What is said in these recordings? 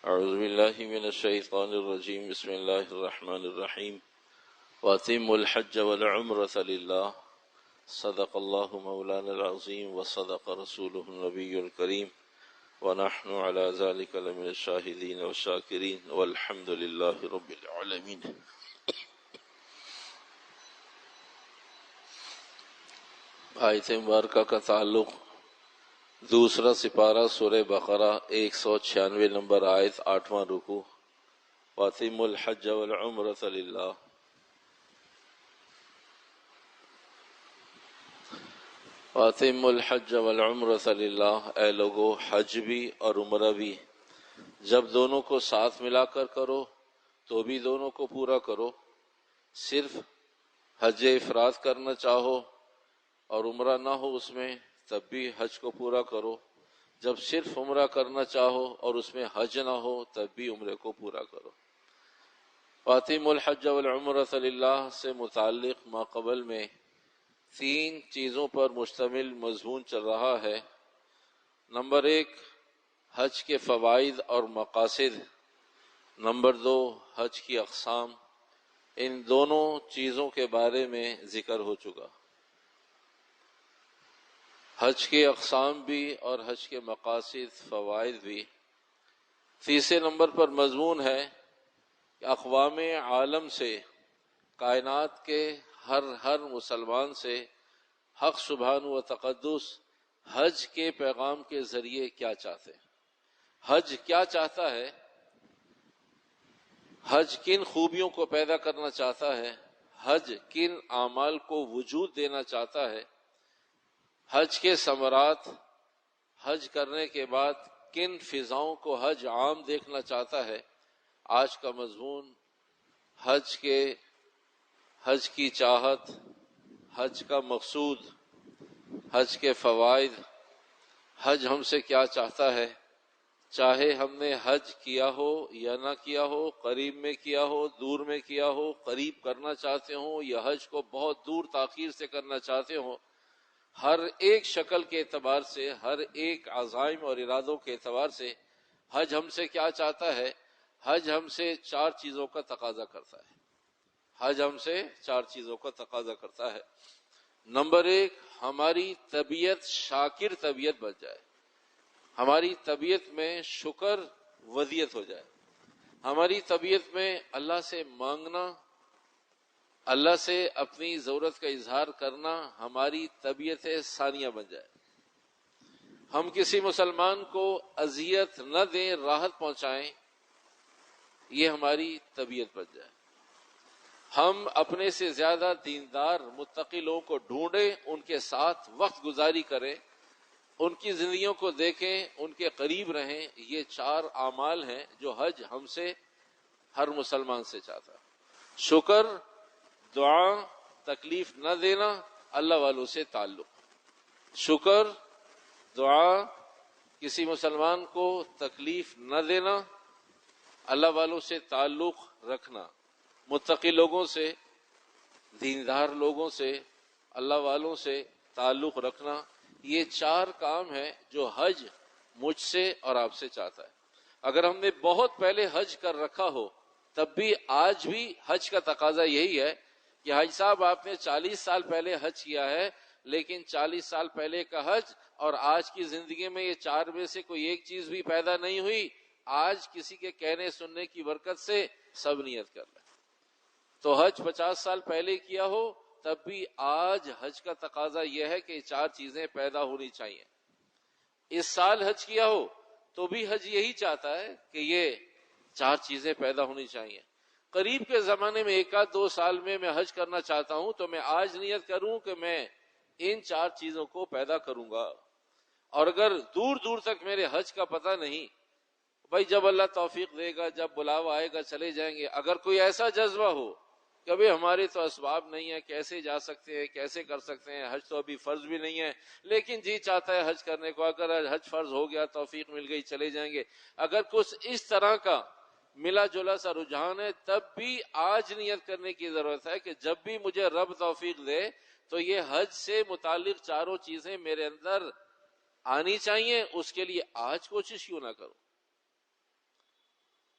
اعوذ باللہ من الشیطان الرجیم بسم اللہ الرحمن الرحیم وَأَتِمُّوا الْحَجَّ وَالْعُمْرَةَ لِلَّهِ صدق اللہ مولانا العظیم وصدق رسولہ النبی الکریم ونحن على ذلك لمن الشاہدین والشاکرین والحمد للہ رب العالمین۔ آیت مبارکہ کا تعلق دوسرا سپارہ سورہ بقرہ 196 نمبر آیت 8واں رکوع وَأَتِمُّوا الْحَجَّ وَالْعُمْرَةَ لِلَّهِ۔ وَأَتِمُّوا الْحَجَّ وَالْعُمْرَةَ لِلَّهِ، اے لوگو حج بھی اور عمرہ بھی جب دونوں کو ساتھ ملا کر کرو تو بھی دونوں کو پورا کرو۔ صرف حج افراد کرنا چاہو اور عمرہ نہ ہو اس میں تب بھی حج کو پورا کرو، جب صرف عمرہ کرنا چاہو اور اس میں حج نہ ہو تب بھی عمرے کو پورا کرو۔ وَأَتِمُّوا الْحَجَّ وَالْعُمْرَةَ لِلَّهِ سے متعلق ماقبل میں 3 چیزوں پر مشتمل مضمون چل رہا ہے۔ نمبر 1 حج کے فوائد اور مقاصد، نمبر 2 حج کی اقسام۔ ان دونوں چیزوں کے بارے میں ذکر ہو چکا۔ حج کے اقسام بھی اور حج کے مقاصد فوائد بھی۔ تیسرے نمبر پر مضمون ہے کہ اقوام عالم سے، کائنات کے ہر مسلمان سے حق سبحانہ و تقدس حج کے پیغام کے ذریعے کیا چاہتے ہیں، حج کیا چاہتا ہے، حج کن خوبیوں کو پیدا کرنا چاہتا ہے، حج کن اعمال کو وجود دینا چاہتا ہے، حج کے ثمرات، حج کرنے کے بعد کن فضاؤں کو حج عام دیکھنا چاہتا ہے۔ آج کا مضمون حج کی چاہت، حج کا مقصود، حج کے فوائد، حج ہم سے کیا چاہتا ہے، چاہے ہم نے حج کیا ہو یا نہ کیا ہو، قریب میں کیا ہو، دور میں کیا ہو، قریب کرنا چاہتے ہوں یا حج کو بہت دور تاخیر سے کرنا چاہتے ہوں، ہر ایک شکل کے اعتبار سے، ہر ایک عزائم اور ارادوں کے اعتبار سے حج ہم سے کیا چاہتا ہے۔ حج ہم سے 4 چیزوں کا تقاضا کرتا ہے۔ حج ہم سے 4 چیزوں کا تقاضا کرتا ہے۔ نمبر 1 ہماری طبیعت شاکر طبیعت بن جائے، ہماری طبیعت میں شکر وضعیت ہو جائے، ہماری طبیعت میں اللہ سے مانگنا، اللہ سے اپنی ضرورت کا اظہار کرنا ہماری طبیعت ثانیہ بن جائے۔ ہم کسی مسلمان کو اذیت نہ دیں، راحت پہنچائیں، یہ ہماری طبیعت بن جائے۔ ہم اپنے سے زیادہ دیندار متقی لوگوں کو ڈھونڈیں، ان کے ساتھ وقت گزاری کریں، ان کی زندگیوں کو دیکھیں، ان کے قریب رہیں۔ یہ 4 اعمال ہیں جو حج ہم سے، ہر مسلمان سے چاہتا ہے۔ شکر، دعا، تکلیف نہ دینا، اللہ والوں سے تعلق۔ شکر، دعا، کسی مسلمان کو تکلیف نہ دینا، اللہ والوں سے تعلق رکھنا، متقی لوگوں سے، دیندار لوگوں سے، اللہ والوں سے تعلق رکھنا، یہ 4 کام ہیں جو حج مجھ سے اور آپ سے چاہتا ہے۔ اگر ہم نے بہت پہلے حج کر رکھا ہو تب بھی آج بھی حج کا تقاضا یہی ہے کہ حاج صاحب آپ نے 40 سال پہلے حج کیا ہے، لیکن 40 سال پہلے کا حج اور آج کی زندگی میں یہ 4 میں سے کوئی ایک چیز بھی پیدا نہیں ہوئی، آج کسی کے کہنے سننے کی برکت سے سب نیت کر لیں۔ تو حج 50 سال پہلے کیا ہو تب بھی آج حج کا تقاضا یہ ہے کہ یہ 4 چیزیں پیدا ہونی چاہیے۔ اس سال حج کیا ہو تو بھی حج یہی چاہتا ہے کہ یہ 4 چیزیں پیدا ہونی چاہیے۔ قریب کے زمانے میں 1-2 سال میں حج کرنا چاہتا ہوں تو میں آج نیت کروں کہ میں ان 4 چیزوں کو پیدا کروں گا۔ اور اگر دور دور تک میرے حج کا پتہ نہیں، بھائی جب اللہ توفیق دے گا، جب بلاوا آئے گا چلے جائیں گے۔ اگر کوئی ایسا جذبہ ہو کہ ابھی ہمارے تو اسباب نہیں ہے، کیسے جا سکتے ہیں، کیسے کر سکتے ہیں، حج تو ابھی فرض بھی نہیں ہے، لیکن جی چاہتا ہے حج کرنے کو، اگر حج فرض ہو گیا، توفیق مل گئی، چلے جائیں گے، اگر کچھ اس طرح کا ملا جلا سا رجحان ہے، تب بھی آج نیت کرنے کی ضرورت ہے کہ جب بھی مجھے رب توفیق دے تو یہ حج سے متعلق 4 چیزیں میرے اندر آنی چاہیے، اس کے لیے آج کوشش کیوں نہ کروں۔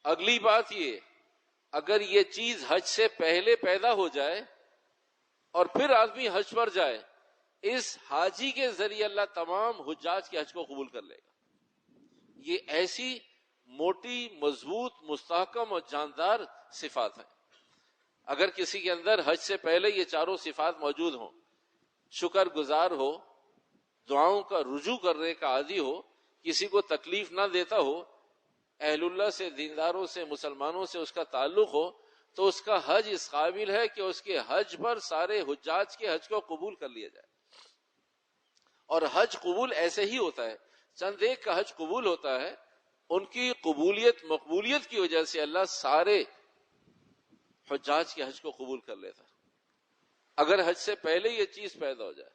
اگلی بات یہ، اگر یہ چیز حج سے پہلے پیدا ہو جائے اور پھر آدمی حج پر جائے، اس حاجی کے ذریعے اللہ تمام حجاج کے حج کو قبول کر لے گا۔ یہ ایسی موٹی، مضبوط، مستحکم اور جاندار صفات ہیں۔ اگر کسی کے اندر حج سے پہلے یہ چاروں صفات موجود ہوں، شکر گزار ہو، دعاؤں کا رجوع کرنے کا عادی ہو، کسی کو تکلیف نہ دیتا ہو، اہل اللہ سے، دینداروں سے، مسلمانوں سے اس کا تعلق ہو، تو اس کا حج اس قابل ہے کہ اس کے حج پر سارے حجاج کے حج کو قبول کر لیا جائے۔ اور حج قبول ایسے ہی ہوتا ہے، چند ایک کا حج قبول ہوتا ہے، ان کی قبولیت، مقبولیت کی وجہ سے اللہ سارے حجاج کے حج کو قبول کر لیتا ہے۔ اگر حج سے پہلے یہ چیز پیدا ہو جائے،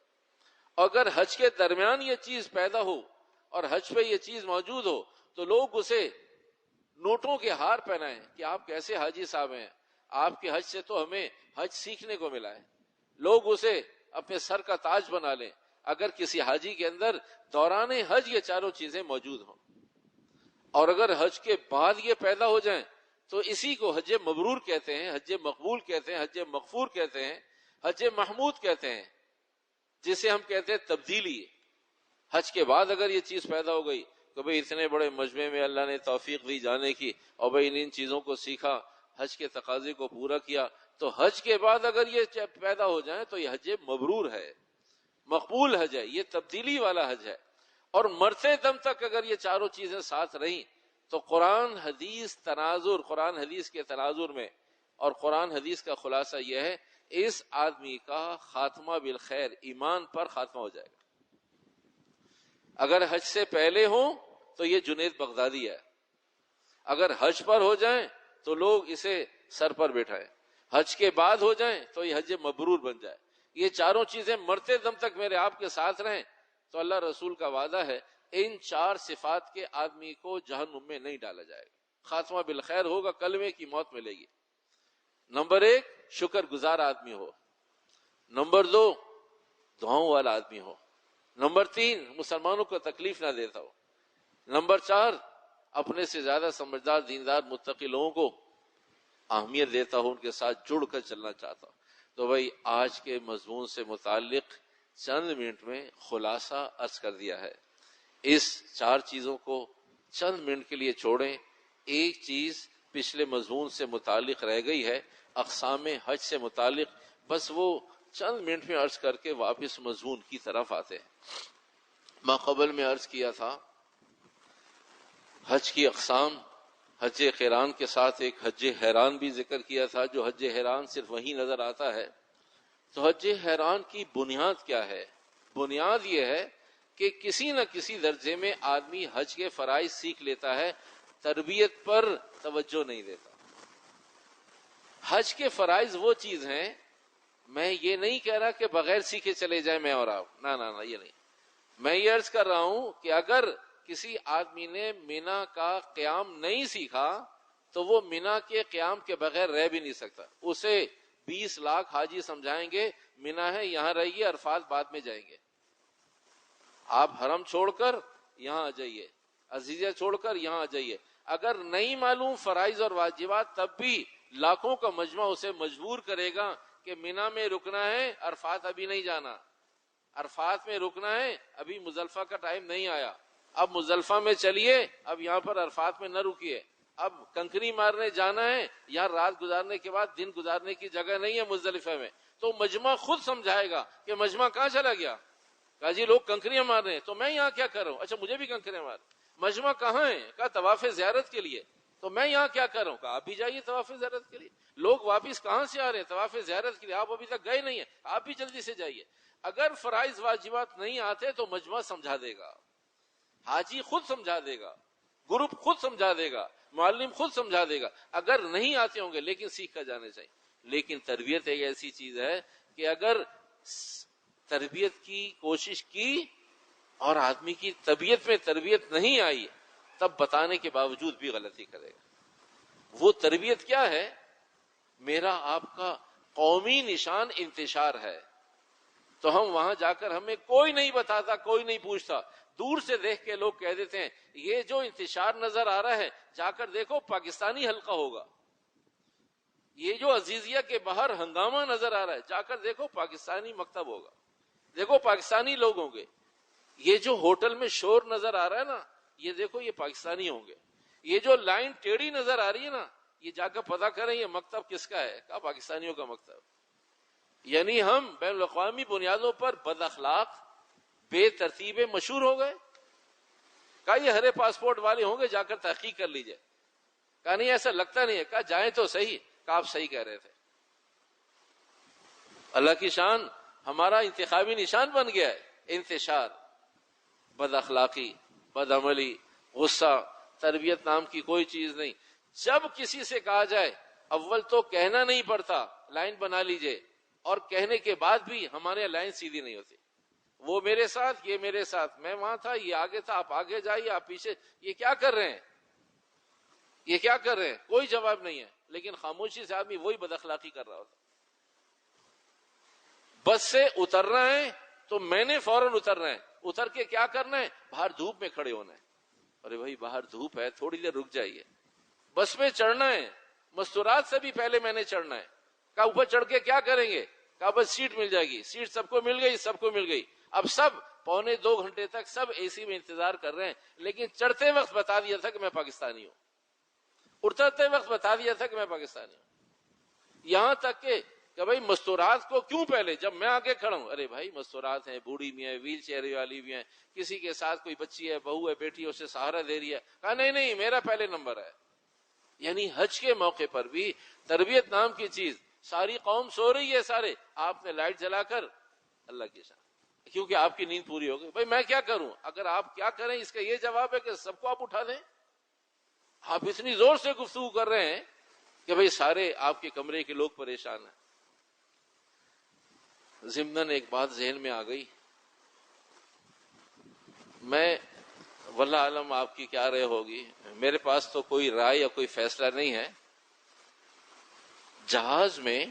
اگر حج کے درمیان یہ چیز پیدا ہو اور حج پہ یہ چیز موجود ہو، تو لوگ اسے نوٹوں کے ہار پہنائیں کہ آپ کیسے حاجی صاحب ہیں، آپ کے حج سے تو ہمیں حج سیکھنے کو ملا ہے۔ لوگ اسے اپنے سر کا تاج بنا لیں اگر کسی حاجی کے اندر دوران حج یہ چاروں چیزیں موجود ہوں۔ اور اگر حج کے بعد یہ پیدا ہو جائیں تو اسی کو حج مبرور کہتے ہیں، حج مقبول کہتے ہیں، حج مغفور کہتے ہیں، حج محمود کہتے ہیں، جسے ہم کہتے ہیں تبدیلی۔ حج کے بعد اگر یہ چیز پیدا ہو گئی کہ بھئی اتنے بڑے مجمع میں اللہ نے توفیق دی جانے کی، اور بھئی ان چیزوں کو سیکھا، حج کے تقاضے کو پورا کیا، تو حج کے بعد اگر یہ پیدا ہو جائیں تو یہ حج مبرور ہے، مقبول حج ہے، یہ تبدیلی والا حج ہے۔ اور مرتے دم تک اگر یہ چاروں چیزیں ساتھ رہیں تو قرآن حدیث تناظر، قرآن حدیث کے تناظر میں، اور قرآن حدیث کا خلاصہ یہ ہے، اس آدمی کا خاتمہ بالخیر، ایمان پر خاتمہ ہو جائے گا۔ اگر حج سے پہلے ہوں تو یہ جنید بغدادی ہے، اگر حج پر ہو جائیں تو لوگ اسے سر پر بٹھائیں، حج کے بعد ہو جائیں تو یہ حج مبرور بن جائے۔ یہ چاروں چیزیں مرتے دم تک میرے آپ کے ساتھ رہیں تو اللہ رسول کا وعدہ ہے ان چار صفات کے آدمی کو جہنم میں نہیں ڈالا جائے گا، خاتمہ بالخیر ہوگا، کلمے کی موت ملے گی۔ نمبر ایک، شکر گزار آدمی ہو۔ نمبر دو، دعاؤں والا آدمی ہو۔ نمبر تین، مسلمانوں کو تکلیف نہ دیتا ہو۔ نمبر چار، اپنے سے زیادہ سمجھدار، دیندار، متقی لوگوں کو اہمیت دیتا ہو، ان کے ساتھ جڑ کر چلنا چاہتا ہو۔ تو بھائی آج کے مضمون سے متعلق چند منٹ میں خلاصہ عرض کر دیا ہے۔ اس چار چیزوں کو چند منٹ کے لیے چھوڑیں۔ ایک چیز پچھلے مضمون سے متعلق رہ گئی ہے، اقسام حج سے متعلق، بس وہ چند منٹ میں عرض کر کے واپس مضمون کی طرف آتے ہیں۔ ماقبل میں عرض کیا تھا حج کی اقسام، حج قران کے ساتھ ایک حج حیران بھی ذکر کیا تھا، جو حج حیران صرف وہیں نظر آتا ہے۔ تو حج حیران کی بنیاد کیا ہے؟ بنیاد یہ ہے کہ کسی نہ کسی درجے میں آدمی حج کے فرائض سیکھ لیتا ہے، تربیت پر توجہ نہیں دیتا۔ حج کے فرائض وہ چیز ہیں، میں یہ نہیں کہہ رہا کہ بغیر سیکھے چلے جائیں میں اور آپ، نہ یہ نہیں۔ میں یہ عرض کر رہا ہوں کہ اگر کسی آدمی نے مینا کا قیام نہیں سیکھا تو وہ مینا کے قیام کے بغیر رہ بھی نہیں سکتا۔ اسے 20 لاکھ حاجی سمجھائیں گے مینا ہے یہاں رہیے، عرفات بعد میں جائیں گے، آپ حرم چھوڑ کر یہاں آ جائیے، عزیزیہ چھوڑ کر یہاں آ جائیے۔ اگر نہیں معلوم فرائض اور واجبات تب بھی لاکھوں کا مجمع اسے مجبور کرے گا کہ مینا میں رکنا ہے، عرفات ابھی نہیں جانا، عرفات میں رکنا ہے، ابھی مزدلفہ کا ٹائم نہیں آیا، اب مزدلفہ میں چلیے، اب یہاں پر عرفات میں نہ رکیے، اب کنکری مارنے جانا ہے، یہاں رات گزارنے کے بعد دن گزارنے کی جگہ نہیں ہے مزدلفہ میں۔ تو مجمع خود سمجھائے گا کہ مجمع کہاں چلا گیا، کہا جی لوگ کنکریاں مار رہے ہیں تو میں یہاں کیا کر رہا ہوں، اچھا مجھے بھی کنکریاں مار، مجمع کہاں ہے، کہا طواف زیارت کے لیے، تو میں یہاں کیا کر رہا ہوں، کہا آپ بھی جائیے طواف زیارت کے لیے۔ لوگ واپس کہاں سے آ رہے ہیں، طواف زیارت کے لیے، آپ ابھی تک گئے نہیں ہیں، آپ بھی جلدی سے جائیے۔ اگر فرائض واجبات نہیں آتے تو مجمع سمجھا دے گا، حاجی خود سمجھا دے گا، گروپ خود سمجھا دے گا، معلم خود سمجھا دے گا، اگر نہیں آتے ہوں گے لیکن سیکھ کر جانے چاہیے۔ لیکن تربیت ایک ایسی چیز ہے کہ اگر تربیت کی کوشش کی اور آدمی کی طبیعت میں تربیت نہیں آئی تب بتانے کے باوجود بھی غلطی کرے گا۔ وہ تربیت کیا ہے؟ میرا آپ کا قومی نشان انتشار ہے، تو ہم وہاں جا کر ہمیں کوئی نہیں بتاتا، کوئی نہیں پوچھتا، دور سے دیکھ کے لوگ کہہ دیتے ہیں یہ جو انتشار نظر آ رہا ہے جا کر دیکھو پاکستانی حلقہ ہوگا، یہ جو عزیزیہ کے باہر ہنگامہ نظر آ رہا ہے جا کر دیکھو پاکستانی مکتب ہوگا، دیکھو پاکستانی لوگ ہوں گے، یہ جو ہوٹل میں شور نظر آ رہا ہے نا یہ دیکھو یہ پاکستانی ہوں گے، یہ جو لائن ٹیڑھی نظر آ رہی ہے نا یہ جا کر پتہ کریں یہ مکتب کس کا ہے، کہا پاکستانیوں کا مکتب۔ یعنی ہم بین الاقوامی بنیادوں پر بد اخلاق، بے ترتیبیں مشہور ہو گئے۔ کہا یہ ہرے پاسپورٹ والے ہوں گے، جا کر تحقیق کر لیجئے۔ کہا نہیں ایسا لگتا نہیں ہے، کہا جائیں تو صحیح، کہا آپ صحیح کہہ رہے تھے۔ اللہ کی شان، ہمارا انتخابی نشان بن گیا ہے انتشار، بد اخلاقی، بد عملی، غصہ، تربیت نام کی کوئی چیز نہیں۔ جب کسی سے کہا جائے اول تو کہنا نہیں پڑتا لائن بنا لیجئے، اور کہنے کے بعد بھی ہمارے لائن سیدھی نہیں ہوتی، وہ میرے ساتھ، یہ میرے ساتھ، میں وہاں تھا، یہ آگے تھا، آپ آگے جائیے، آپ پیچھے، یہ کیا کر رہے ہیں، یہ کیا کر رہے ہیں، کوئی جواب نہیں ہے، لیکن خاموشی سے آدمی وہی بد اخلاقی کر رہا ہوتا۔ بس سے اترنا ہے تو میں نے فوراً اترنا ہے، اتر کے کیا کرنا ہے، باہر دھوپ میں کھڑے ہونا ہے۔ ارے بھائی باہر دھوپ ہے، تھوڑی دیر رک جائیے۔ بس میں چڑھنا ہے، مستورات سے بھی پہلے میں نے چڑھنا ہے۔ کہا اوپر چڑھ کے کیا کریں گے، کہا بس سیٹ مل جائے گی، سیٹ سب کو مل گئی، سب کو مل گئی۔ اب سب 1.25 گھنٹے تک سب اے سی میں انتظار کر رہے ہیں، لیکن چڑھتے وقت بتا دیا تھا کہ میں پاکستانی ہوں، اترتے وقت بتا دیا تھا کہ میں پاکستانی ہوں۔ یہاں تک کہ بھائی مستورات کو کیوں پہلے، جب میں آگے کھڑا ہوں، ارے بھائی مستورات ہیں، بوڑھی بھی ہیں، ویل چیئر والی بھی ہیں، کسی کے ساتھ کوئی بچی ہے، بہو ہے، بیٹی ہے، اسے سہارا دے رہی ہے، کہا نہیں نہیں میرا پہلے نمبر ہے۔ یعنی حج کے موقع پر بھی تربیت نام کی چیز، ساری قوم سو رہی ہے، سارے آپ نے لائٹ جلا کر، اللہ کی شان، کیونکہ آپ کی نیند پوری ہو گئی۔ بھائی میں کیا کروں، اگر آپ کیا کریں اس کا یہ جواب ہے کہ سب کو آپ اٹھا دیں۔ آپ اتنی زور سے گفتگو کر رہے ہیں کہ بھئی سارے آپ کے کمرے کے لوگ پریشان ہیں۔ ضمناً ایک بات ذہن میں آ گئی، میں واللہ عالم آپ کی کیا رائے ہوگی، میرے پاس تو کوئی رائے یا کوئی فیصلہ نہیں ہے۔ جہاز میں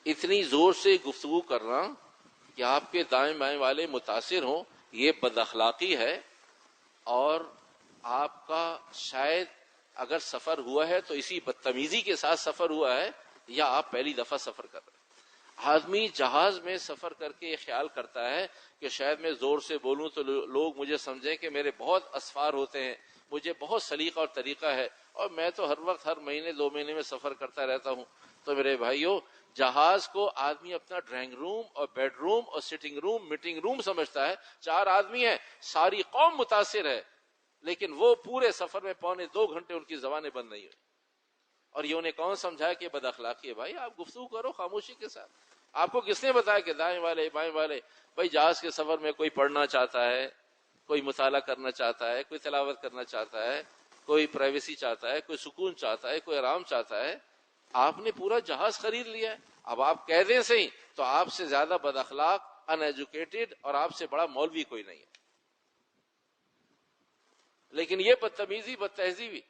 اتنی زور سے گفتگو کرنا کہ آپ کے دائیں بائیں والے متاثر ہوں، یہ بد اخلاقی ہے، اور آپ کا شاید اگر سفر ہوا ہے تو اسی بدتمیزی کے ساتھ سفر ہوا ہے، یا آپ پہلی دفعہ سفر کر رہے ہیں۔ آدمی جہاز میں سفر کر کے یہ خیال کرتا ہے کہ شاید میں زور سے بولوں تو لوگ مجھے سمجھیں کہ میرے بہت اسفار ہوتے ہیں، مجھے بہت سلیقہ اور طریقہ ہے، اور میں تو ہر وقت ہر مہینے 2 مہینے میں سفر کرتا رہتا ہوں۔ تو میرے بھائیو، جہاز کو آدمی اپنا ڈرائنگ روم اور بیڈ روم اور سٹنگ روم، میٹنگ روم سمجھتا ہے۔ 4 آدمی ہیں، ساری قوم متاثر ہے، لیکن وہ پورے سفر میں 1.25 گھنٹے ان کی زبانیں بند نہیں ہوئی۔ اور یہ انہیں کون سمجھایا کہ بد اخلاقی ہے؟ بھائی آپ گفتگو کرو خاموشی کے ساتھ۔ آپ کو کس نے بتایا کہ دائیں والے بائیں والے؟ بھائی جہاز کے سفر میں کوئی پڑھنا چاہتا ہے، کوئی مطالعہ کرنا چاہتا ہے، کوئی تلاوت کرنا چاہتا ہے، کوئی پرائیویسی چاہتا ہے، کوئی سکون چاہتا ہے، کوئی آرام چاہتا ہے۔ آپ نے پورا جہاز خرید لیا ہے، اب آپ کہہ دیں صحیح تو آپ سے زیادہ بد اخلاق، ان ایجوکیٹڈ اور آپ سے بڑا مولوی کوئی نہیں ہے۔ لیکن یہ بدتمیزی، بد تہذیبی،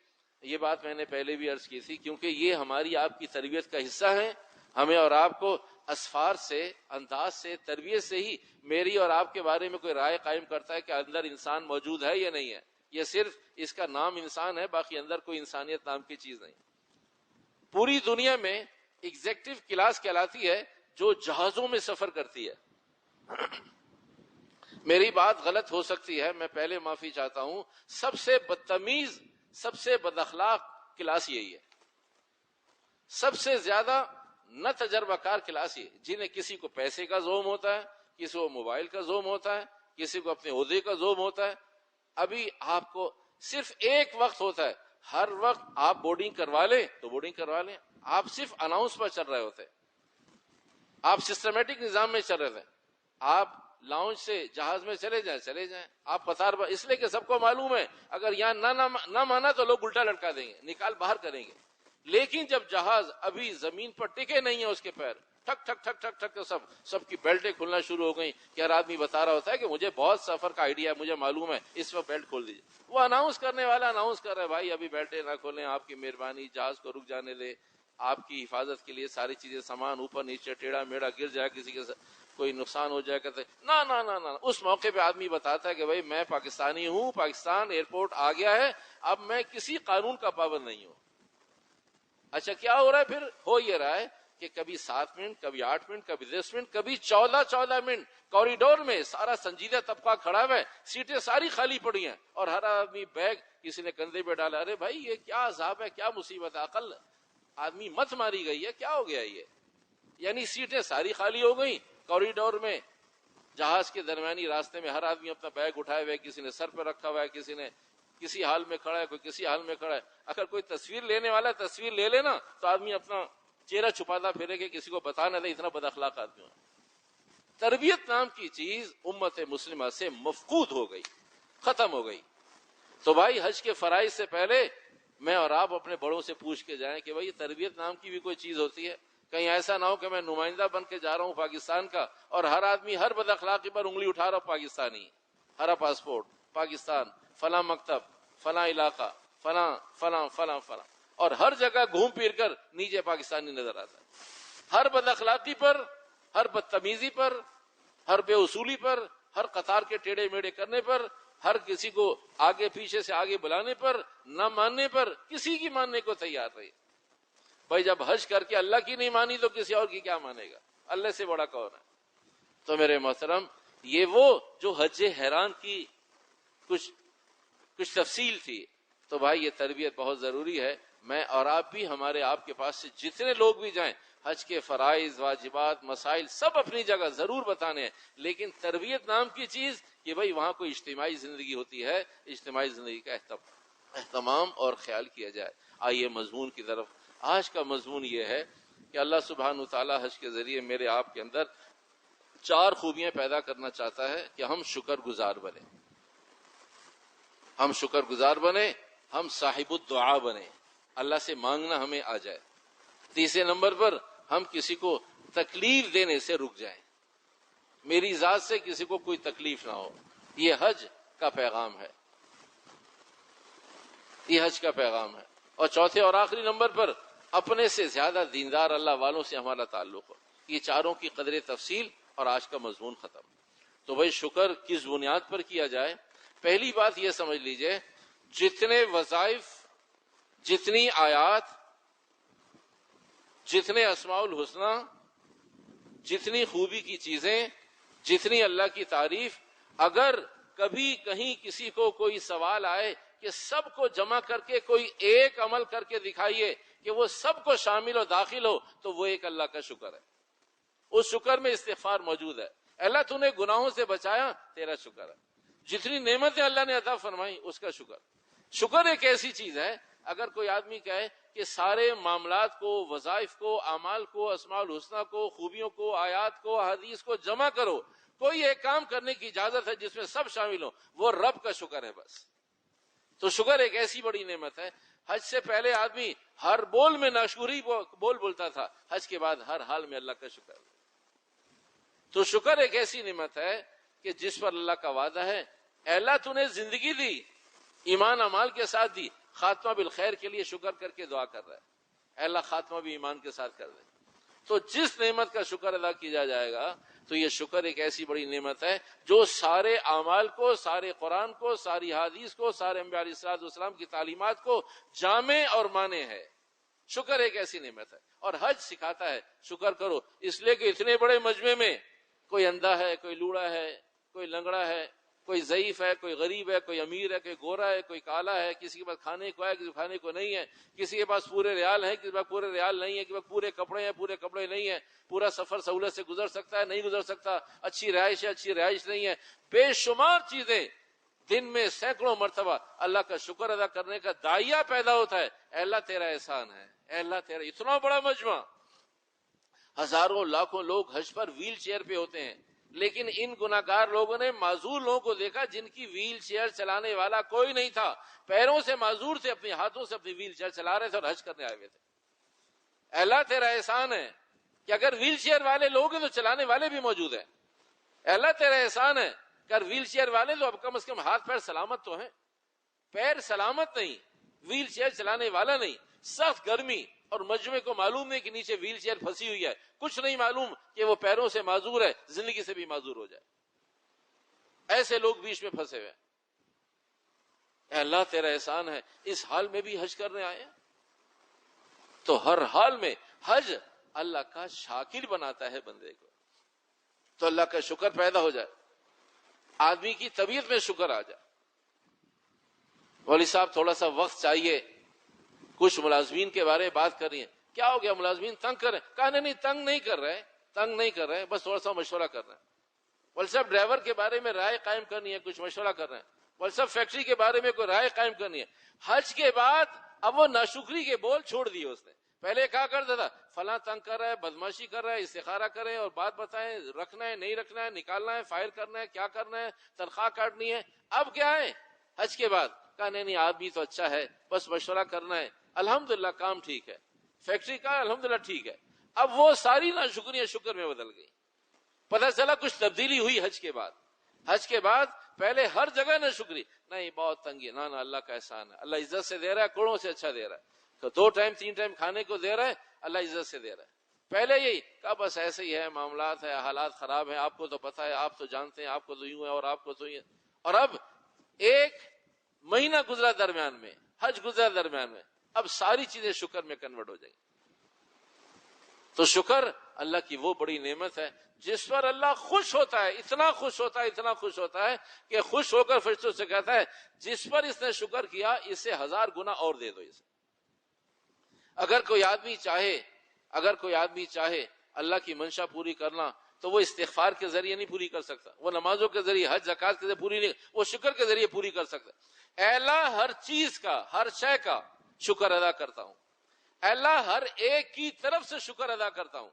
یہ بات میں نے پہلے بھی عرض کی تھی، کیونکہ یہ ہماری آپ کی تربیت کا حصہ ہے۔ ہمیں اور آپ کو اسفار سے، انداز سے، تربیت سے ہی میری اور آپ کے بارے میں کوئی رائے قائم کرتا ہے کہ اندر انسان موجود ہے یا نہیں ہے۔ یہ صرف اس کا نام انسان ہے، باقی اندر کوئی انسانیت نام کی چیز نہیں۔ پوری دنیا میں ایگزیکٹو کلاس کہلاتی ہے جو جہازوں میں سفر کرتی ہے۔ میری بات غلط ہو سکتی ہے، میں پہلے معافی چاہتا ہوں۔ سب سے بدتمیز، سب سے بد اخلاق کلاس یہی ہے، سب سے زیادہ نہ تجربہ کار کلاس یہ، جنہیں کسی کو پیسے کا زوم ہوتا ہے، کسی کو موبائل کا زوم ہوتا ہے، کسی کو اپنے عہدے کا زوم ہوتا ہے۔ ابھی آپ کو صرف ایک وقت ہوتا ہے، ہر وقت آپ بورڈنگ کروا لیں تو بورڈنگ کروا لیں، آپ صرف اناؤنس پر چل رہے ہوتے ہیں، آپ سسٹمیٹک نظام میں چل رہے تھے، آپ لاؤنج سے جہاز میں چلے جائیں، آپ قطار پر، اس لیے کہ سب کو معلوم ہے اگر یہاں نہ مانا تو لوگ الٹا لٹکا دیں گے، نکال باہر کریں گے۔ لیکن جب جہاز ابھی زمین پر ٹکے نہیں ہیں اس کے پیر، ٹھک ٹھک ٹھک ٹھک ٹھک سب کی بیلٹیں کھلنا شروع ہو گئیں کہ ہر آدمی بتا رہا ہوتا ہے کہ مجھے بہت سفر کا آئیڈیا ہے، مجھے معلوم ہے، اس وقت بیلٹ کھول دیجیے۔ وہ اناؤنس کرنے والا اناؤنس کر رہا ہے، بھائی ابھی بیلٹیں نہ کھولیں، آپ کی مہربانی، جہاز کو رک جانے دے، آپ کی حفاظت کے لیے ساری چیزیں، سامان اوپر نیچے ٹیڑھا میڑھا گر جائے کسی کے ساتھ۔ کوئی نقصان ہو جائے کہتے نا نا نا نا. اس موقع پہ آدمی بتاتا ہے کہ بھائی میں پاکستانی ہوں, پاکستان ایئرپورٹ آ گیا ہے, اب میں کسی قانون کا پابند نہیں ہوں. اچھا کیا ہو رہا ہے پھر؟ ہو یہ رہا ہے کہ کبھی 7 منٹ, کبھی 8 منٹ, کبھی 10 منٹ, کبھی 14 منٹ کوریڈور میں سارا سنجیدہ طبقہ کھڑا ہوا ہے, سیٹیں ساری خالی پڑی ہیں, اور ہر آدمی بیگ کسی نے کندھے پہ ڈالا. ارے بھائی یہ کیا عذاب ہے, کیا مصیبت ہے, عقل آدمی مت ماری گئی ہے, کیا ہو گیا یہ؟ یعنی سیٹیں ساری خالی ہو گئی کوریڈور میں, جہاز کے درمیانی راستے میں ہر آدمی اپنا بیگ اٹھائے ہوئے, کسی نے سر پہ رکھا ہوا ہے, کسی نے کسی حال میں کھڑا ہے, کوئی کسی حال میں کھڑا ہے. اگر کوئی تصویر لینے والا ہے تصویر لے لینا تو آدمی اپنا چہرہ چھپاتا پھرے کہ کسی کو بتا نہ دے, اتنا بد اخلاق آدمی ہے. تربیت نام کی چیز امت مسلمہ سے مفقود ہو گئی, ختم ہو گئی. تو بھائی حج کے فرائض سے پہلے میں اور آپ اپنے بڑوں سے پوچھ کے جائیں کہ بھائی تربیت نام کی بھی کوئی چیز ہوتی ہے. کہیں ایسا نہ ہو کہ میں نمائندہ بن کے جا رہا ہوں پاکستان کا, اور ہر آدمی ہر بد اخلاقی پر انگلی اٹھا رہا, پاکستانی, ہرا پاسپورٹ پاکستان, فلاں مکتب, فلاں علاقہ, فلاں فلاں فلاں فلاں, اور ہر جگہ گھوم پھر کر نیچے پاکستانی نظر آتا ہے. ہر بد اخلاقی پر, ہر بدتمیزی پر, ہر بے اصولی پر, ہر قطار کے ٹیڑے میڑے کرنے پر, ہر کسی کو آگے پیچھے سے آگے بلانے پر, نہ ماننے پر, کسی کی ماننے کو تیار رہی. بھائی جب حج کر کے اللہ کی نہیں مانی تو کسی اور کی کیا مانے گا؟ اللہ سے بڑا کون ہے؟ تو میرے محترم, یہ وہ جو حج حیران کی کچھ تفصیل تھی. تو بھائی یہ تربیت بہت ضروری ہے. میں اور آپ بھی, ہمارے آپ کے پاس سے جتنے لوگ بھی جائیں, حج کے فرائض, واجبات, مسائل سب اپنی جگہ ضرور بتانے ہیں, لیکن تربیت نام کی چیز کہ بھائی وہاں کوئی اجتماعی زندگی ہوتی ہے, اجتماعی زندگی کا اہتمام اور خیال کیا جائے. آئیے مضمون کی طرف. آج کا مضمون یہ ہے کہ اللہ سبحانہ وتعالی حج کے ذریعے میرے آپ کے اندر 4 خوبیاں پیدا کرنا چاہتا ہے کہ ہم شکر گزار بنیں, ہم شکر گزار بنیں, ہم صاحب الدعا بنیں, اللہ سے مانگنا ہمیں آ جائے. تیسرے نمبر پر ہم کسی کو تکلیف دینے سے رک جائیں, میری ذات سے کسی کو کوئی تکلیف نہ ہو. یہ حج کا پیغام ہے, یہ حج کا پیغام ہے. اور چوتھے اور آخری نمبر پر اپنے سے زیادہ دیندار اللہ والوں سے ہمارا تعلق ہو. یہ چاروں کی قدر تفصیل, اور آج کا مضمون ختم. تو بھائی شکر کس بنیاد پر کیا جائے؟ پہلی بات یہ سمجھ لیجئے, جتنے وظائف, جتنی آیات, جتنے اسماء الحسنی, جتنی خوبی کی چیزیں, جتنی اللہ کی تعریف, اگر کبھی کہیں کسی کو کوئی سوال آئے کہ سب کو جمع کر کے کوئی ایک عمل کر کے دکھائیے کہ وہ سب کو شامل و داخل ہو, تو وہ ایک اللہ کا شکر ہے. اس شکر میں استغفار موجود ہے. اللہ تو نے گناہوں سے بچایا, تیرا شکر ہے. جتنی نعمتیں اللہ نے عطا فرمائی, اس کا شکر. شکر ایک ایسی چیز ہے, اگر کوئی آدمی کہے کہ سارے معاملات کو, وظائف کو, اعمال کو, اسماء الحسنی کو, خوبیوں کو, آیات کو, حدیث کو جمع کرو, کوئی ایک کام کرنے کی اجازت ہے جس میں سب شامل ہو, وہ رب کا شکر ہے بس. تو شکر ایک ایسی بڑی نعمت ہے. حج سے پہلے آدمی ہر بول میں ناشکری بول بولتا تھا, حج کے بعد ہر حال میں اللہ کا شکر. تو شکر ایک ایسی نعمت ہے کہ جس پر اللہ کا وعدہ ہے, اے اللہ تو نے زندگی دی, ایمان امال کے ساتھ دی, خاتمہ بالخیر کے لیے شکر کر کے دعا کر رہا ہے, اے اللہ خاتمہ بھی ایمان کے ساتھ کر دے. تو جس نعمت کا شکر ادا کیا جائے گا, تو یہ شکر ایک ایسی بڑی نعمت ہے جو سارے اعمال کو, سارے قرآن کو, ساری حدیث کو, سارے انبیاء علیہ الصلوۃ والسلام کی تعلیمات کو جامع اور مانے ہے. شکر ایک ایسی نعمت ہے, اور حج سکھاتا ہے شکر کرو, اس لیے کہ اتنے بڑے مجمع میں کوئی اندھا ہے, کوئی لوڑا ہے, کوئی لنگڑا ہے, کوئی ضعیف ہے, کوئی غریب ہے, کوئی امیر ہے, کوئی گورا ہے, کوئی کالا ہے, کسی کے پاس کھانے کو ہے, کسی کو کھانے کو نہیں ہے, کسی کے پاس پورے ریال ہیں, کسی کے پاس پورے ریال نہیں ہے, کسی کے پاس پورے کپڑے ہیں, پورے کپڑے نہیں ہیں, پورا سفر سہولت سے گزر سکتا ہے, نہیں گزر سکتا, اچھی رہائش ہے, اچھی رہائش نہیں ہے. بے شمار چیزیں, دن میں سینکڑوں مرتبہ اللہ کا شکر ادا کرنے کا داعیہ پیدا ہوتا ہے. اے اللہ تیرا احسان ہے, اے اللہ تیرا, اتنا بڑا مجمع, ہزاروں لاکھوں لوگ حج پر ویل چیئر پہ ہوتے ہیں, لیکن ان گناہگار لوگوں نے معذور لوگوں کو دیکھا جن کی ویل چیئر چلانے والا کوئی نہیں تھا, پیروں سے معذور تھے, اپنے ہاتھوں سے اپنی ویل چیئر چلا رہے تھے اور حج کرنے آئے ہوئے تھے. اے اللہ تیرا احسان ہے کہ اگر ویل چیئر والے لوگ ہیں تو چلانے والے بھی موجود ہیں. اے اللہ تیرا احسان ہے کہ اگر ویل چیئر والے تو اب کم از کم ہاتھ پیر سلامت تو ہیں, پیر سلامت نہیں, ویل چیئر چلانے والا نہیں, سخت گرمی, اور مجمع کو معلوم نہیں کہ نیچے ویل چیئر پھنسی ہوئی ہے، کچھ نہیں معلوم کہ وہ پیروں سے معذور ہے، زندگی سے بھی معذور ہو جائے. ایسے لوگ بیچ میں پھنسے ہوئے. اے اللہ تیرا احسان ہے، اس حال میں بھی حج کرنے آئے ہیں. تو ہر حال میں حج اللہ کا شاکر بناتا ہے بندے کو، تو اللہ کا شکر پیدا ہو جائے، آدمی کی طبیعت میں شکر آ جائے. مولوی صاحب تھوڑا سا وقت چاہیے، کچھ ملازمین کے بارے میں بات کر رہی ہیں. کیا ہو گیا ملازمین تنگ کر رہے ہیں؟ کہا نہیں تنگ نہیں کر رہے، بس تھوڑا سا مشورہ کر رہے ہیں. مولوی صاحب ڈرائیور کے بارے میں رائے قائم کرنی ہے، کچھ مشورہ کر رہے ہیں. مولوی صاحب فیکٹری کے بارے میں کوئی رائے قائم کرنی ہے. حج کے بعد اب وہ ناشکری کے بول چھوڑ دیے اس نے. پہلے کہا کرتا تھا فلاں تنگ کر رہا ہے، بدماشی کر رہا ہے، استخارہ کریں اور بات بتائیں، رکھنا ہے نہیں رکھنا ہے، نکالنا ہے فائل کرنا ہے، کیا کرنا ہے، تنخواہ کاٹنی ہے. اب کیا ہے حج کے بعد؟ کہا نہیں آدمی تو اچھا ہے، بس مشورہ کرنا ہے، الحمدللہ کام ٹھیک ہے، فیکٹری کا الحمدللہ ٹھیک ہے. اب وہ ساری ناشکریاں شکر میں بدل گئی. پتہ چلا کچھ تبدیلی ہوئی حج کے بعد. حج کے بعد پہلے ہر جگہ ناشکری، نہیں بہت تنگی، نہ اللہ کا احسان ہے، اللہ عزت سے دے رہا ہے، کروڑوں سے اچھا دے رہا ہے، تو 2 ٹائم 3 ٹائم کھانے کو دے رہا ہے، اللہ عزت سے دے رہا ہے. پہلے یہی کہا بس ایسے ہی ہے، معاملات ہے، حالات خراب ہیں، آپ کو تو پتہ ہے، آپ تو جانتے ہیں، آپ کو تو یوں ہے اور آپ کو تو یہ. اور اب 1 مہینہ گزرا درمیان میں، حج گزرا درمیان میں، اب ساری چیزیں شکر میں کنورٹ ہو جائیں. تو شکر اللہ کی وہ بڑی نعمت ہے جس پر اللہ خوش ہوتا ہے، اتنا خوش ہوتا ہے کہ خوش ہو کر فرشتوں سے کہتا ہے جس پر اس نے شکر کیا اسے 1000 گنا اور دے دو اسے. اگر کوئی آدمی چاہے اللہ کی منشا پوری کرنا تو وہ استغفار کے ذریعے نہیں پوری کر سکتا، وہ نمازوں کے ذریعے، حج زکات کے ذریعے پوری نہیں، وہ شکر کے ذریعے پوری کر سکتا. اے اللہ ہر چیز کا، ہر شے کا شکر ادا کرتا ہوں. اے اللہ ہر ایک کی طرف سے شکر ادا کرتا ہوں.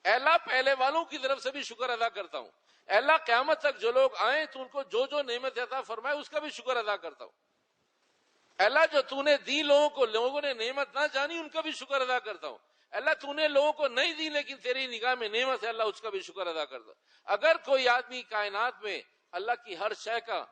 اے اللہ پہلے والوں کی طرف سے بھی شکر ادا کرتا ہوں. اے اللہ قیامت تک جو لوگ آئیں تو ان کو جو جو نعمت عطا فرمائے اس کا بھی شکر ادا کرتا ہوں. اے اللہ جو تو نے دی لوگوں نے نعمت نہ جانی ان کا بھی شکر ادا کرتا ہوں. اے اللہ تو نے لوگوں کو نہیں دی لیکن تیری نگاہ میں نعمت ہے، اللہ اس کا بھی شکر ادا کرتا ہوں. اگر کوئی آدمی کائنات میں اللہ کی ہر شے کا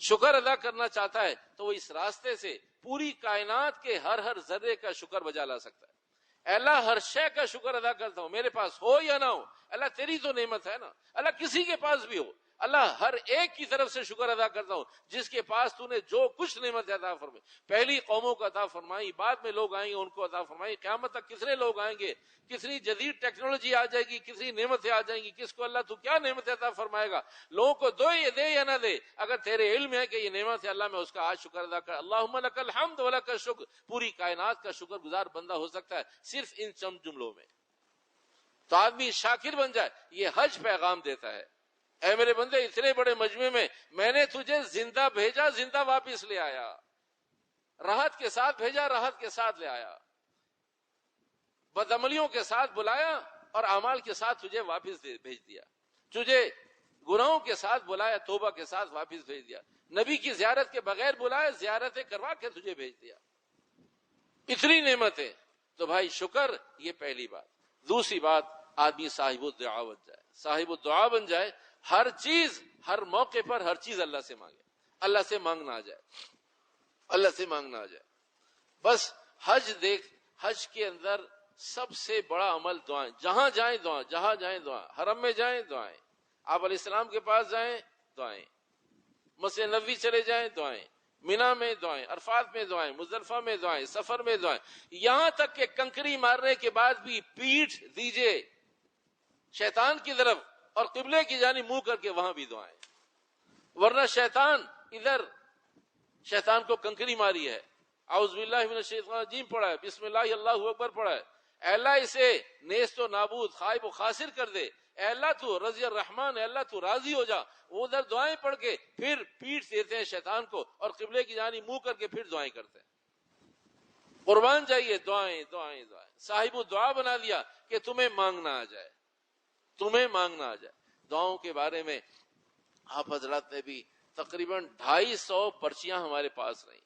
شکر ادا کرنا چاہتا ہے تو وہ اس راستے سے پوری کائنات کے ہر ذرے کا شکر بجا لا سکتا ہے. اے اللہ ہر شے کا شکر ادا کرتا ہوں، میرے پاس ہو یا نہ ہو، اللہ تیری تو نعمت ہے نا، اللہ کسی کے پاس بھی ہو، اللہ ہر ایک کی طرف سے شکر ادا کرتا ہوں جس کے پاس تو نے جو کچھ نعمت عطا فرمائی، پہلی قوموں کو عطا فرمائی، بعد میں لوگ آئیں گے ان کو عطا فرمائی، قیامت تک کتنے لوگ آئیں گے، کتنی جدید ٹیکنالوجی آ جائے گی، کتنی نعمتیں آ جائیں گی، کس کو اللہ تو کیا نعمت عطا فرمائے گا، لوگوں کو دے یا نہ دے، اگر تیرے علم ہے کہ یہ نعمت ہے اللہ میں اس کا آج شکر ادا کر. اللہم لک الحمد ولک الشکر. پوری کائنات کا شکر گزار بندہ ہو سکتا ہے صرف ان چند جملوں میں. تو آدمی شاکر بن جائے. یہ حج پیغام دیتا ہے، اے میرے بندے اتنے بڑے مجمع میں نے تجھے زندہ بھیجا، زندہ واپس لے آیا، راحت کے ساتھ بھیجا، راحت کے ساتھ لے آیا، بدعملیوں کے ساتھ بلایا اور اعمال کے ساتھ تجھے واپس بھیج دیا، تجھے گناہوں کے ساتھ بلایا، توبہ کے ساتھ واپس بھیج دیا، نبی کی زیارت کے بغیر بلایا، زیارتیں کروا کے تجھے بھیج دیا. اتنی نعمتیں. تو بھائی شکر یہ پہلی بات. دوسری بات آدمی صاحب الدعا بن جائے، صاحب الدعا بن جائے، ہر چیز ہر موقع پر ہر چیز اللہ سے مانگے، اللہ سے مانگنا آ جائے، اللہ سے مانگنا آ جائے. بس حج کے اندر سب سے بڑا عمل دعائیں، جہاں جائیں دعائیں، جہاں جائیں دعائیں، حرم میں جائیں دعائیں، آپ علیہ السلام کے پاس جائیں دعائیں، مسجد نبوی چلے جائیں دعائیں، مینا میں دعائیں، عرفات میں دعائیں، مزدلفہ میں دعائیں، سفر میں دعائیں، یہاں تک کہ کنکری مارنے کے بعد بھی پیٹھ دیجئے شیطان کی طرف اور قبلے کی جانب منہ کر کے وہاں بھی دعائیں. ورنہ شیطان ادھر، شیطان کو کنکری ماری ہے، اعوذ باللہ من الشیطان الرجیم پڑھا ہے، بسم اللہ اللہ اکبر پڑھا ہے، اے اللہ اسے نیست و نابود، خائب و خاسر کر دے، اے اللہ تو رضی الرحمن، اے اللہ تو راضی ہو جا. وہ ادھر دعائیں پڑھ کے پھر پیٹھ دیتے ہیں شیطان کو اور قبلے کی جانب منہ کر کے پھر دعائیں کرتے ہیں. قربان جائیے، دعائیں دعائیں دعائیں. صاحب الدعا بنا دیا کہ تمہیں مانگنا آ جائے، تمہیں مانگنا آ جائے. دعاؤں کے بارے میں آپ حضرات نے بھی تقریباً 250 پرچیاں ہمارے پاس رہیں.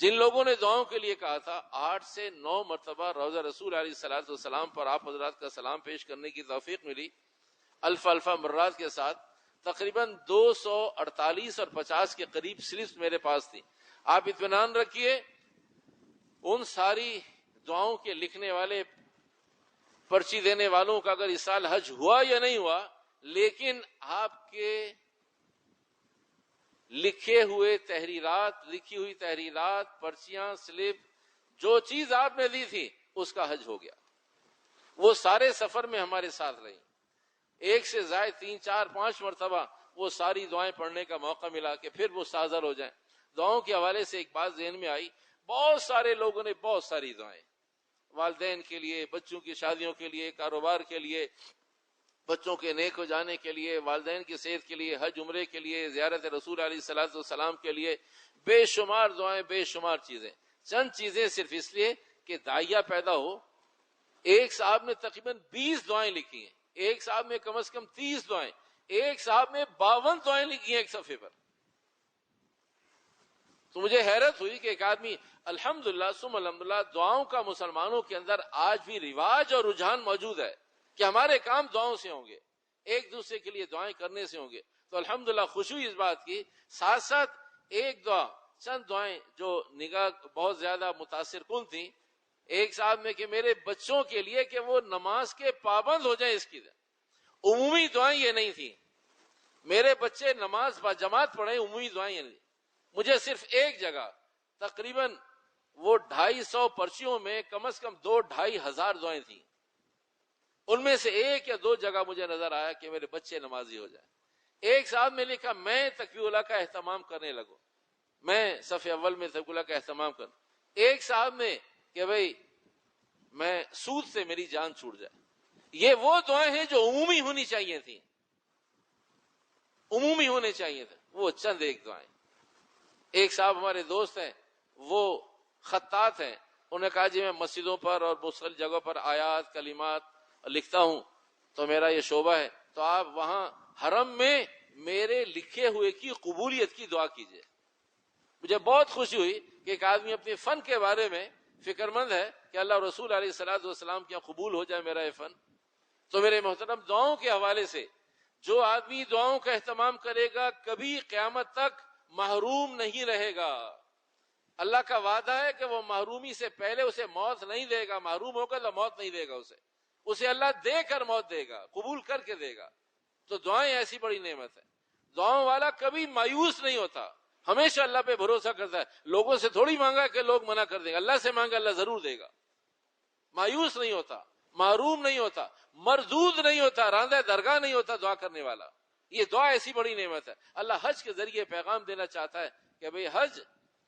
جن لوگوں نے دعاؤں کے لیے کہا تھا 8 سے 9 مرتبہ روضہ رسول علیہ الصلوۃ والسلام پر آپ حضرات کا سلام پیش کرنے کی توفیق ملی، الف مرات کے ساتھ. تقریباً 248 اور 50 کے قریب سلپس میرے پاس تھی. آپ اطمینان رکھیے ان ساری دعاؤں کے لکھنے والے پرچی دینے والوں کا اگر اس سال حج ہوا یا نہیں ہوا، لیکن آپ کے لکھی ہوئی تحریرات، پرچیاں، سلپ، جو چیز آپ نے دی تھی اس کا حج ہو گیا. وہ سارے سفر میں ہمارے ساتھ رہی، ایک سے زائد 3 4 5 مرتبہ وہ ساری دعائیں پڑھنے کا موقع ملا کہ پھر وہ حاضر ہو جائیں. دعاؤں کے حوالے سے ایک بات ذہن میں آئی، بہت سارے لوگوں نے بہت ساری دعائیں، والدین کے لیے، بچوں کی شادیوں کے لیے، کاروبار کے لیے، بچوں کے نیک ہو جانے کے لیے، والدین کی صحت کے لیے، حج عمرے کے لیے، زیارت رسول علیہ الصلوۃ والسلام کے لیے، بے شمار دعائیں، بے شمار چیزیں. چند چیزیں صرف اس لیے کہ داعیہ پیدا ہو. ایک صاحب نے تقریباً 20 دعائیں لکھی ہیں، ایک صاحب نے کم از کم 30 دعائیں، ایک صاحب نے 52 دعائیں لکھی ہیں ایک صفحے پر. تو مجھے حیرت ہوئی کہ ایک آدمی، الحمدللہ ثم الحمدللہ، دعاؤں کا مسلمانوں کے اندر آج بھی رواج اور رجحان موجود ہے کہ ہمارے کام دعاؤں سے ہوں گے، ایک دوسرے کے لیے دعائیں کرنے سے ہوں گے. تو الحمدللہ خوشی ہوئی اس بات کی. ساتھ ساتھ ایک دعا، چند دعائیں جو نگاہ بہت زیادہ متاثر کن تھیں. ایک صاحب میں کہ میرے بچوں کے لیے کہ وہ نماز کے پابند ہو جائیں، اس کی عمومی دعائیں یہ نہیں تھیں، میرے بچے نماز با جماعت پڑھیں، عمومی دعائیں یہ نہیں. مجھے صرف ایک جگہ تقریباً وہ 250 پرچیوں میں کم از کم 2-2.5 ہزار دعائیں تھیں، ان میں سے ایک یا دو جگہ مجھے نظر آیا کہ میرے بچے نمازی ہو جائیں. ایک صاحب نے لکھا میں تکبیر اللہ کا اہتمام کرنے لگوں، میں صف اول میں تکبیر اللہ کا اہتمام کروں. ایک صاحب نے کہ بھئی میں سود سے میری جان چھوٹ جائے. یہ وہ دعائیں ہیں جو عمومی ہونی چاہیے تھیں، عمومی ہونے چاہیے تھے. وہ چند ایک دعائیں. ایک صاحب ہمارے دوست ہیں، وہ خطاط ہیں، انہوں نے کہا جی میں مسجدوں پر اور مختلف جگہوں پر آیات کلمات لکھتا ہوں تو میرا یہ شعبہ ہے، تو آپ وہاں حرم میں میرے لکھے ہوئے کی قبولیت کی دعا کیجئے. مجھے بہت خوشی ہوئی کہ ایک آدمی اپنے فن کے بارے میں فکر مند ہے کہ اللہ رسول علیہ الصلوۃ والسلام کیا قبول ہو جائے میرا یہ فن. تو میرے محترم، دعاؤں کے حوالے سے جو آدمی دعاؤں کا اہتمام کرے گا کبھی قیامت تک محروم نہیں رہے گا. اللہ کا وعدہ ہے کہ وہ محرومی سے پہلے اسے موت نہیں دے گا، محروم ہوگا تو موت نہیں دے گا، اسے اللہ دے کر موت دے گا، قبول کر کے دے گا. تو دعائیں ایسی بڑی نعمت ہے. دعاؤں والا کبھی مایوس نہیں ہوتا، ہمیشہ اللہ پہ بھروسہ کرتا ہے. لوگوں سے تھوڑی مانگا کہ لوگ منع کر دیں گے، اللہ سے مانگا اللہ ضرور دے گا. مایوس نہیں ہوتا، محروم نہیں ہوتا، مردود نہیں ہوتا، راندہ درگاہ نہیں ہوتا دعا کرنے والا. یہ دعا ایسی بڑی نعمت ہے. اللہ حج کے ذریعے پیغام دینا چاہتا ہے کہ بھئی حج،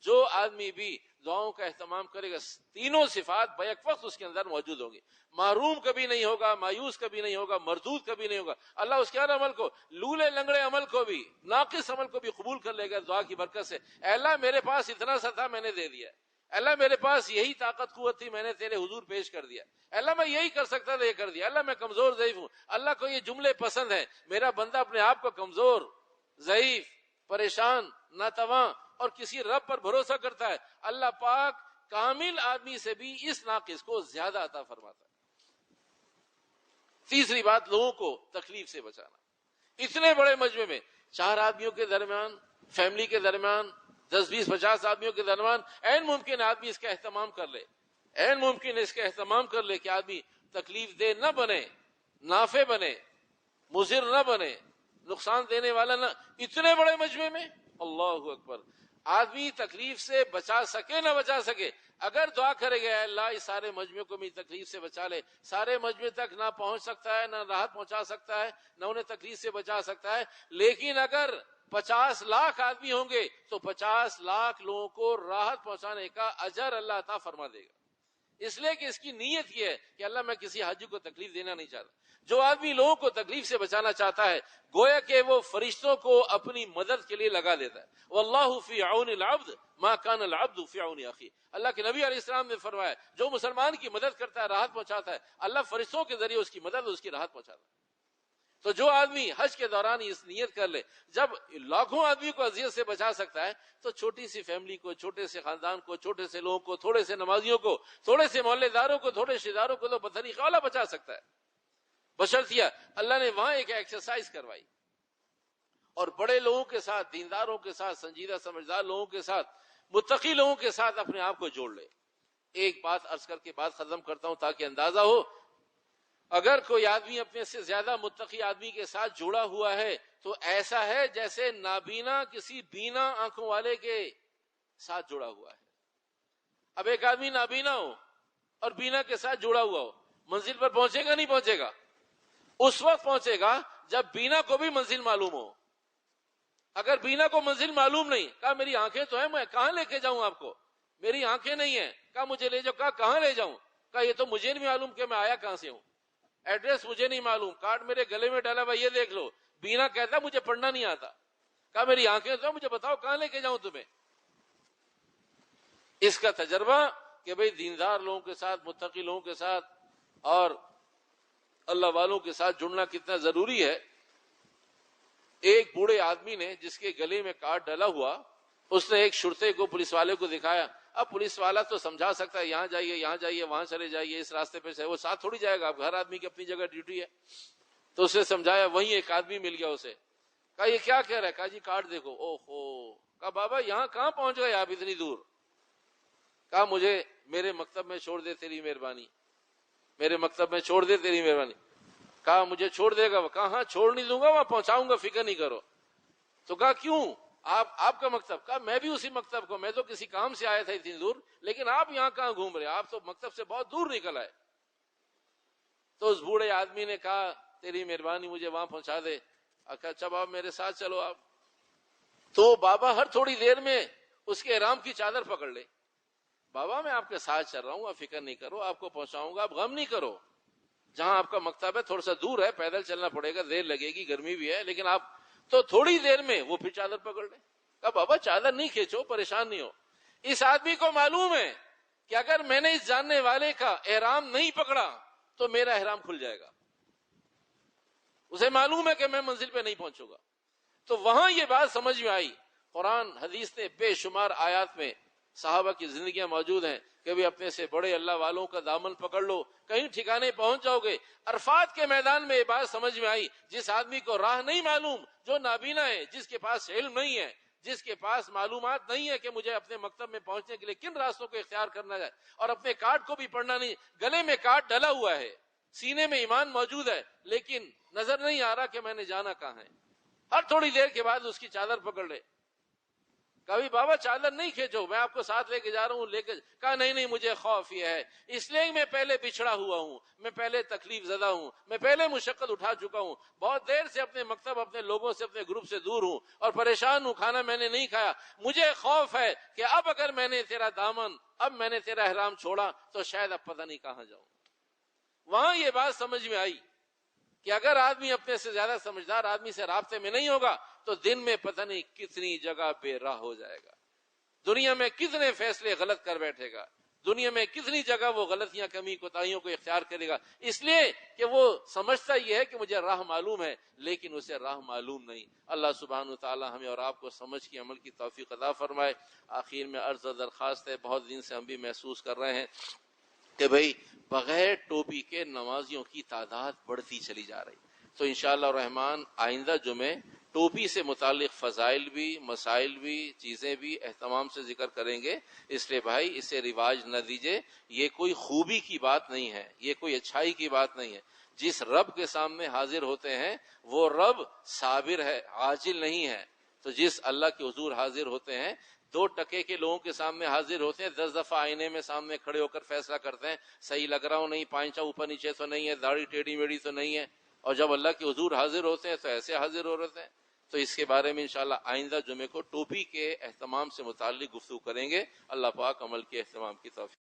جو آدمی بھی دعاؤں کا اہتمام کرے گا تینوں صفات بیک وقت اس کے اندر موجود ہوں گی. محروم کبھی نہیں ہوگا، مایوس کبھی نہیں ہوگا، مردود کبھی نہیں ہوگا. اللہ اس کے ہر عمل کو، لولے لنگڑے عمل کو بھی، ناقص عمل کو بھی قبول کر لے گا دعا کی برکت سے. اے اللہ میرے پاس اتنا سا تھا میں نے دے دیا، اللہ میرے پاس یہی طاقت قوت تھی میں نے تیرے حضور پیش کر دیا، اللہ میں یہی کر سکتا تھا یہ کر دیا، اللہ میں کمزور ضعیف ہوں. اللہ کو یہ جملے پسند ہیں، میرا بندہ اپنے آپ کو کمزور، ضعیف، پریشان، ناتواں اور کسی رب پر بھروسہ کرتا ہے. اللہ پاک کامل آدمی سے بھی اس ناقص کو زیادہ عطا فرماتا ہے. تیسری بات، لوگوں کو تکلیف سے بچانا. اتنے بڑے مجمع میں 4 آدمیوں کے درمیان، فیملی کے درمیان، 10 20 50 آدمیوں کے درمیان عین ممکن آدمی اس کا اہتمام کر لے، عین ممکن اس کا اہتمام کر لے کہ آدمی تکلیف دہ نہ بنے، نافع بنے، مضر نہ بنے، نقصان دینے والا نہ. اتنے بڑے مجمع میں اللہ اکبر، آدمی تکلیف سے بچا سکے نہ بچا سکے، اگر دعا کرے گا اللہ اس سارے مجمع کو بھی تکلیف سے بچا لے. سارے مجمع تک نہ پہنچ سکتا ہے، نہ راحت پہنچا سکتا ہے، نہ انہیں تکلیف سے بچا سکتا ہے، لیکن اگر 50 لاکھ آدمی ہوں گے تو 50 لاکھ لوگوں کو راحت پہنچانے کا اجر اللہ عطا فرما دے گا. اس لیے کہ اس کی نیت یہ ہے کہ اللہ میں کسی حاجی کو تکلیف دینا نہیں چاہتا. جو آدمی لوگوں کو تکلیف سے بچانا چاہتا ہے گویا کہ وہ فرشتوں کو اپنی مدد کے لیے لگا دیتا ہے. واللہ فی عون العبد ما کان العبد فی عون اخیہ. اللہ کے نبی علیہ السلام نے فرمایا جو مسلمان کی مدد کرتا ہے، راحت پہنچاتا ہے، اللہ فرشتوں کے ذریعے اس کی مدد اور اس کی راحت پہنچاتا ہے. تو جو آدمی حج کے دوران اس نیت کر لے، جب لاکھوں آدمی کو اذیت سے بچا سکتا ہے تو چھوٹی سی فیملی کو، چھوٹے سے خاندان کو، چھوٹے سے لوگوں کو، تھوڑے سے نمازیوں کو، تھوڑے سے محلے داروں کو، تھوڑے رشتہ داروں کو تو بطریقہ والا بچا سکتا ہے. بشرطیہ اللہ نے وہاں ایک ایکسرسائز کروائی اور بڑے لوگوں کے ساتھ، دینداروں کے ساتھ، سنجیدہ سمجھدار لوگوں کے ساتھ، متقی لوگوں کے ساتھ اپنے آپ کو جوڑ لے. ایک بات عرض کر کے بات ختم کرتا ہوں تاکہ اندازہ ہو، اگر کوئی آدمی اپنے سے زیادہ متقی آدمی کے ساتھ جڑا ہوا ہے تو ایسا ہے جیسے نابینا کسی بینا آنکھوں والے کے ساتھ جڑا ہوا ہے۔ اب ایک آدمی نابینا ہو اور بینا کے ساتھ جڑا ہوا ہو، منزل پر پہنچے گا نہیں پہنچے گا؟ اس وقت پہنچے گا جب بینا کو بھی منزل معلوم ہو۔ اگر بینا کو منزل معلوم نہیں، کہا میری آنکھیں تو ہیں، میں کہاں لے کے جاؤں آپ کو؟ میری آنکھیں نہیں ہیں، کہا مجھے لے جاؤ، کہا کہاں لے جاؤں؟ کہا یہ تو مجھے نہیں معلوم کہ میں آیا کہاں سے ہوں، ایڈریس مجھے نہیں معلوم، کارڈ میرے گلے میں ڈالا ہوا یہ دیکھ لو۔ بینا کہتا مجھے پڑھنا نہیں آتا، کہا میری آنکھیں تو ہیں، مجھے بتاؤ کہاں لے کے جاؤں تمہیں؟ اس کا تجربہ کہ بھئی دیندار لوگوں کے ساتھ، متقی لوگوں کے ساتھ اور اللہ والوں کے ساتھ جڑنا کتنا ضروری ہے۔ ایک بوڑھے آدمی نے جس کے گلے میں کارڈ ڈلا ہوا، اس نے ایک شرطے کو پولیس والے کو دکھایا۔ اب پولیس والا تو سمجھا سکتا ہے یہاں جائیے، یہاں جائیے، وہاں چلے جائیے، اس راستے پہ سے، وہ ساتھ تھوڑی جائے گا، اب ہر آدمی کی اپنی جگہ ڈیوٹی ہے۔ تو اسے سمجھایا، وہیں ایک آدمی مل گیا اسے، کہا یہ کیا کہہ رہا ہے؟ کہا جی کارڈ دیکھو۔ او ہو، کہا بابا یہاں کہاں پہنچ گئے آپ اتنی دور؟ کہا مجھے میرے مکتب میں چھوڑ دے تیری مہربانی، میرے مکتب میں چھوڑ دے تیری مہربانی۔ کہا مجھے چھوڑ دے گا؟ کہا ہاں چھوڑ نہیں دوں گا، وہاں پہنچاؤں گا، فکر نہیں کرو۔ تو کہا کیوں؟ آپ کا مکتب؟ کہا میں بھی اسی مکتب کو، میں تو کسی کام سے آیا تھا اتنی دور، لیکن آپ یہاں کہاں گھوم رہے؟ آپ تو مکتب سے بہت دور نکل آئے۔ تو اس بوڑھے آدمی نے کہا تیری مہربانی مجھے وہاں پہنچا دے۔ کہا اچھا بابا میرے ساتھ چلو آپ۔ تو بابا ہر تھوڑی دیر میں اس کے احرام کی چادر پکڑ لے، بابا میں آپ کے ساتھ چل رہا ہوں، آپ فکر نہیں کرو، آپ کو پہنچاؤں گا، آپ غم نہیں کرو۔ جہاں آپ کا مکتب ہے تھوڑا سا دور ہے، پیدل چلنا پڑے گا، دیر لگے گی، گرمی بھی ہے، لیکن آپ تو تھوڑی دیر میں وہ پھر چادر پکڑ لیں۔ کہا بابا چادر نہیں کھینچو، پریشان نہیں ہو۔ اس آدمی کو معلوم ہے کہ اگر میں نے اس جاننے والے کا احرام نہیں پکڑا تو میرا احرام کھل جائے گا، اسے معلوم ہے کہ میں منزل پہ نہیں پہنچوں گا۔ تو وہاں یہ بات سمجھ میں آئی۔ قرآن حدیث نے بے شمار آیات میں صحابہ کی زندگیاں موجود ہیں کہ بھی اپنے سے بڑے اللہ والوں کا دامن پکڑ لو، کہیں ٹھکانے پہنچ جاؤ گے۔ عرفات کے میدان میں یہ بات سمجھ میں آئی، جس آدمی کو راہ نہیں معلوم، جو نابینا ہے، جس کے پاس علم نہیں ہے، جس کے پاس معلومات نہیں ہے کہ مجھے اپنے مکتب میں پہنچنے کے لیے کن راستوں کو اختیار کرنا ہے، اور اپنے کارڈ کو بھی پڑھنا نہیں، گلے میں کارڈ ڈلا ہوا ہے، سینے میں ایمان موجود ہے، لیکن نظر نہیں آ رہا کہ میں نے جانا کہاں ہے۔ ہر تھوڑی دیر کے بعد اس کی چادر پکڑ لے، کبھی بابا چادر نہیں کھینچو، میں آپ کو ساتھ لے کے جا رہا ہوں، لے کے کہا نہیں نہیں مجھے خوف یہ ہے، اس لیے میں پہلے بچھڑا ہوا ہوں، میں پہلے تکلیف زدہ ہوں، میں پہلے مشقت اٹھا چکا ہوں، بہت دیر سے اپنے مکتب، اپنے لوگوں سے، اپنے گروپ سے دور ہوں اور پریشان ہوں، کھانا میں نے نہیں کھایا، مجھے خوف ہے کہ اب اگر میں نے تیرا دامن، اب میں نے تیرا احرام چھوڑا تو شاید اب پتہ نہیں کہاں جاؤں۔ وہاں یہ بات سمجھ میں آئی کہ اگر آدمی اپنے سے زیادہ سمجھدار آدمی سے رابطے میں نہیں ہوگا تو دن میں پتہ نہیں کتنی جگہ بے راہ ہو جائے گا، دنیا میں کتنے فیصلے غلط کر بیٹھے گا، دنیا میں کتنی جگہ وہ غلطیاں، کمی کوتاہیوں کو اختیار کرے گا، اس لیے کہ وہ سمجھتا یہ ہے کہ مجھے راہ معلوم ہے، لیکن اسے راہ معلوم نہیں۔ اللہ سبحانہ وتعالی ہمیں اور آپ کو سمجھ کی عمل کی توفیق عطا فرمائے۔ آخر میں عرض و درخواست ہے، بہت دن سے ہم بھی محسوس کر رہے ہیں کہ بھئی بغیر ٹوپی کے نمازیوں کی تعداد بڑھتی چلی جا رہی، تو انشاءاللہ الرحمن آئندہ جمعے ٹوپی سے متعلق فضائل بھی، مسائل بھی، چیزیں بھی اہتمام سے ذکر کریں گے۔ اس لیے بھائی اسے رواج نہ دیجئے، یہ کوئی خوبی کی بات نہیں ہے، یہ کوئی اچھائی کی بات نہیں ہے۔ جس رب کے سامنے حاضر ہوتے ہیں وہ رب صابر ہے، عاجل نہیں ہے۔ تو جس اللہ کے حضور حاضر ہوتے ہیں، 2 ٹکے کے لوگوں کے سامنے حاضر ہوتے ہیں، 10 دفعہ آئینے میں سامنے کھڑے ہو کر فیصلہ کرتے ہیں، صحیح لگ رہا ہوں نہیں، پائنچا اوپر نیچے تو نہیں ہے، داڑھی ٹیڑھی میڑھی تو نہیں ہے، اور جب اللہ کے حضور حاضر ہوتے ہیں تو ایسے حاضر ہو رہتے ہیں۔ تو اس کے بارے میں انشاءاللہ آئندہ جمعے کو ٹوپی کے اہتمام سے متعلق گفتگو کریں گے۔ اللہ پاک عمل کے اہتمام کی توفیق